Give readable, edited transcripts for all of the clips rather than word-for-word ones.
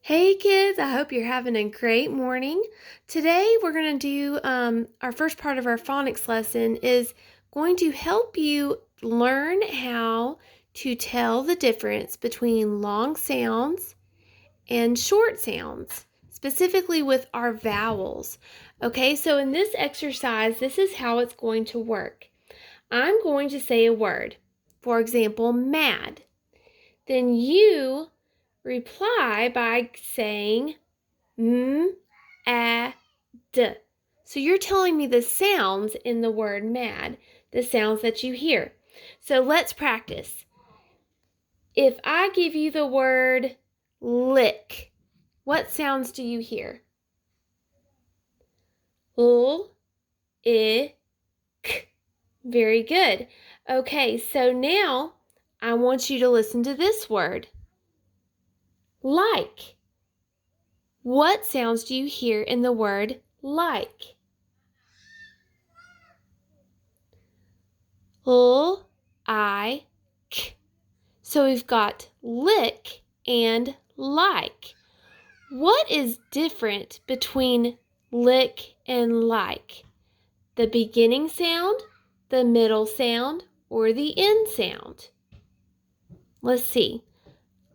Hey kids, I hope you're having a great morning. Today we're going to do our first part of our phonics lesson is going to help you learn how to tell the difference between long sounds and short sounds, specifically with our vowels. Okay, so in this exercise, this is how it's going to work. I'm going to say a word, for example, mad. Then you reply by saying a, d. So you're telling me the sounds in the word mad, the sounds that you hear. So let's practice. If I give you the word lick, what sounds do you hear? L, I, k. Very good. Okay, so now I want you to listen to this word. Like. What sounds do you hear in the word like? L, I, k. So we've got lick and like. What is different between lick and like? The beginning sound, the middle sound, or the end sound? Let's see.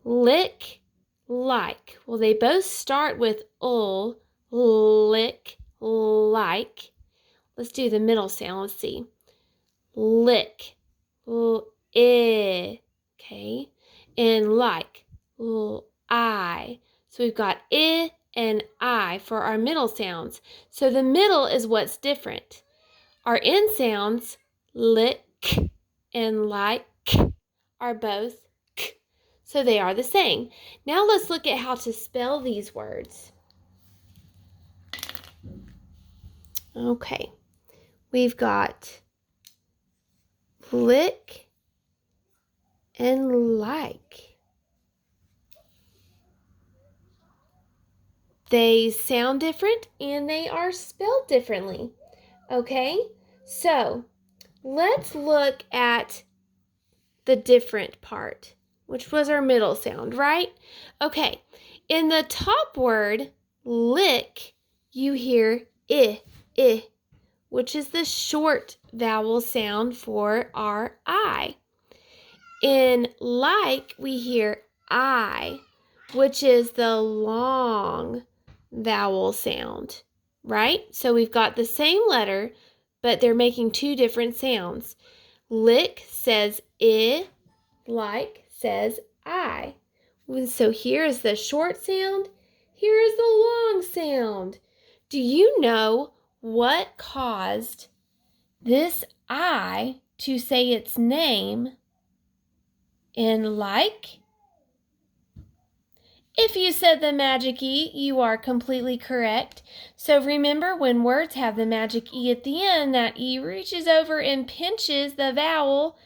Lick, like. Well, they both start with ul, lick, like. Let's do the middle sound. Let's see. Lick, I, okay, and like, I. So we've got I and I for our middle sounds. So the middle is what's different. Our end sounds, lick and like, are both k, so they are the same. Now let's look at how to spell these words. Okay, we've got lick and like. They sound different and they are spelled differently. Okay, so let's look at the different part, which was our middle sound, right? Okay, in the top word, lick, you hear I, which is the short vowel sound for our I. In like, we hear I, which is the long vowel sound, right? So we've got the same letter, but they're making two different sounds. Lick says I, like says I. So here is the short sound, here is the long sound. Do you know what caused this I to say its name in like? If you said the magic E, you are completely correct. So remember, when words have the magic E at the end, that E reaches over and pinches the vowel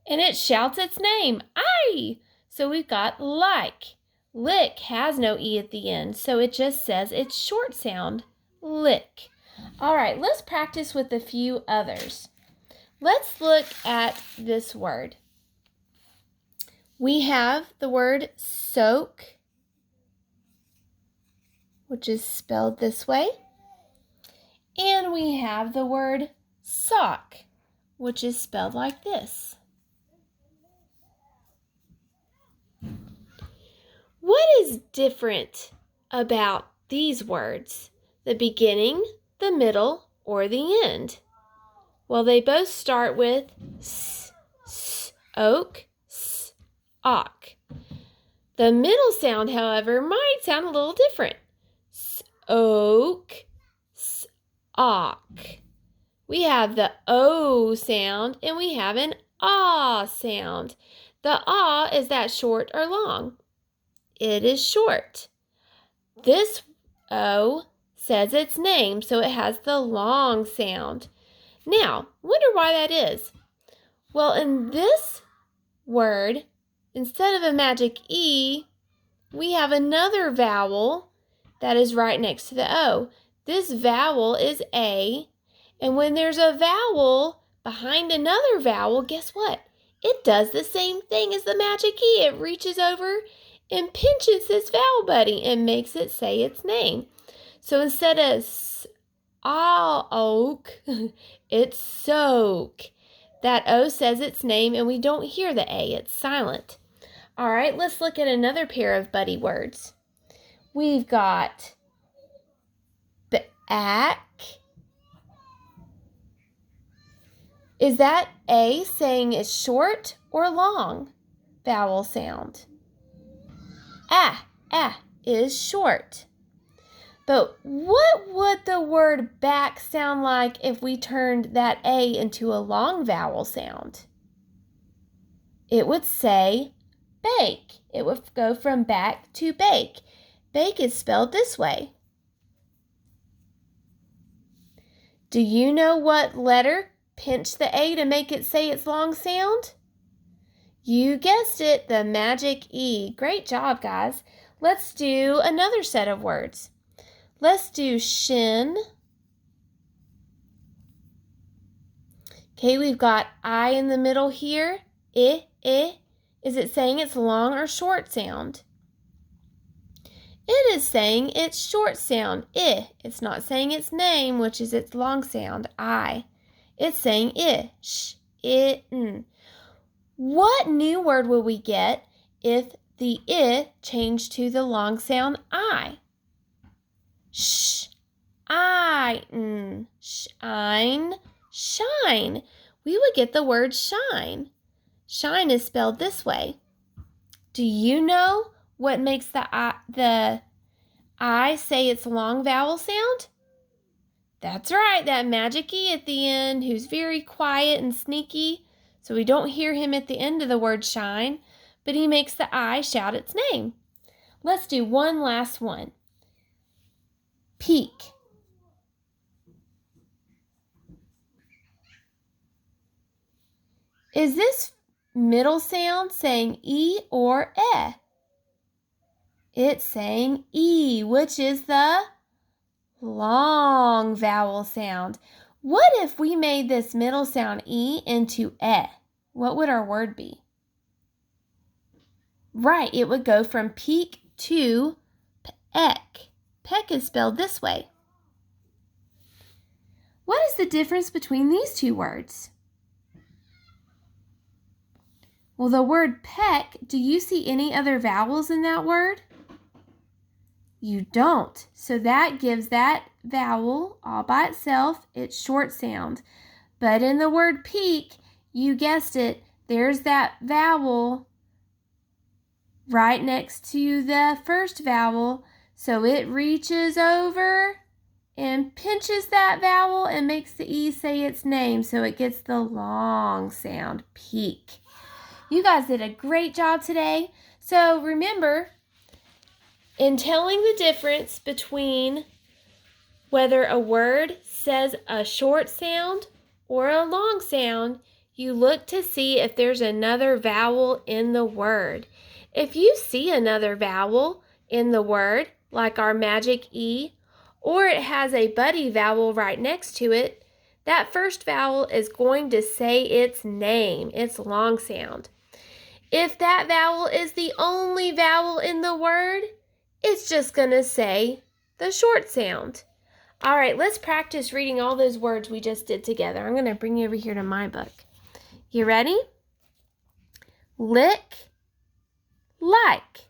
and it shouts its name, I. So we've got like. Lick has no E at the end, so it just says its short sound, lick. All right, let's practice with a few others. Let's look at this word. We have the word soak, which is spelled this way. And we have the word sock, which is spelled like this. What is different about these words? The beginning, the middle, or the end? Well, they both start with s, oak, s, ock. The middle sound, however, might sound a little different. Oak, ock. We have the O sound and we have an ah sound. The ah, is that short or long? It is short. This O says its name, so it has the long sound. Now, wonder why that is. Well, in this word, instead of a magic E, we have another vowel that is right next to the O. This vowel is A, and when there's a vowel behind another vowel, guess what? It does the same thing as the magic E. It reaches over and pinches this vowel buddy and makes it say its name. So instead of oak, it's soak. That O says its name and we don't hear the A, it's silent. All right, let's look at another pair of buddy words. We've got back. Is that A saying it's short or long vowel sound? Ah is short. But what would the word back sound like if we turned that A into a long vowel sound? It would say bake. It would go from back to bake. Bake is spelled this way. Do you know what letter pinched the A to make it say its long sound? You guessed it, the magic E. Great job, guys. Let's do another set of words. Let's do shin. Okay, we've got I in the middle here. I. Is it saying it's long or short sound? It is saying it's short sound. I. It's not saying its name, which is its long sound. I. It's saying I. Sh. I. N. What new word will we get if the I changed to the long sound I? Sh. I. N. Shine. Shine. We would get the word shine. Shine is spelled this way. Do you know what makes the I say its long vowel sound? That's right, that magic E at the end, who's very quiet and sneaky, so we don't hear him at the end of the word shine, but he makes the I shout its name. Let's do one last one. Peak. Is this middle sound saying E or E? It's saying E, which is the long vowel sound. What if we made this middle sound E into E? What would our word be? Right, it would go from peak to peck. Peck is spelled this way. What is the difference between these two words? Well, the word peck, do you see any other vowels in that word? You don't. So that gives that vowel all by itself its short sound. But in the word peak, you guessed it, there's that vowel right next to the first vowel. So it reaches over and pinches that vowel and makes the E say its name. So it gets the long sound, peak. You guys did a great job today. So remember, in telling the difference between whether a word says a short sound or a long sound, you look to see if there's another vowel in the word. If you see another vowel in the word, like our magic E, or it has a buddy vowel right next to it, that first vowel is going to say its name, its long sound. If that vowel is the only vowel in the word, it's just going to say the short sound. All right, let's practice reading all those words we just did together. I'm going to bring you over here to my book. You ready? Lick, like.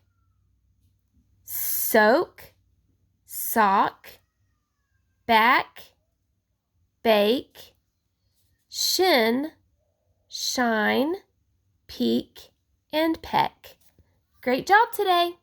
Soak, sock. Back, bake. Shin, shine. Peak, and peck. Great job today!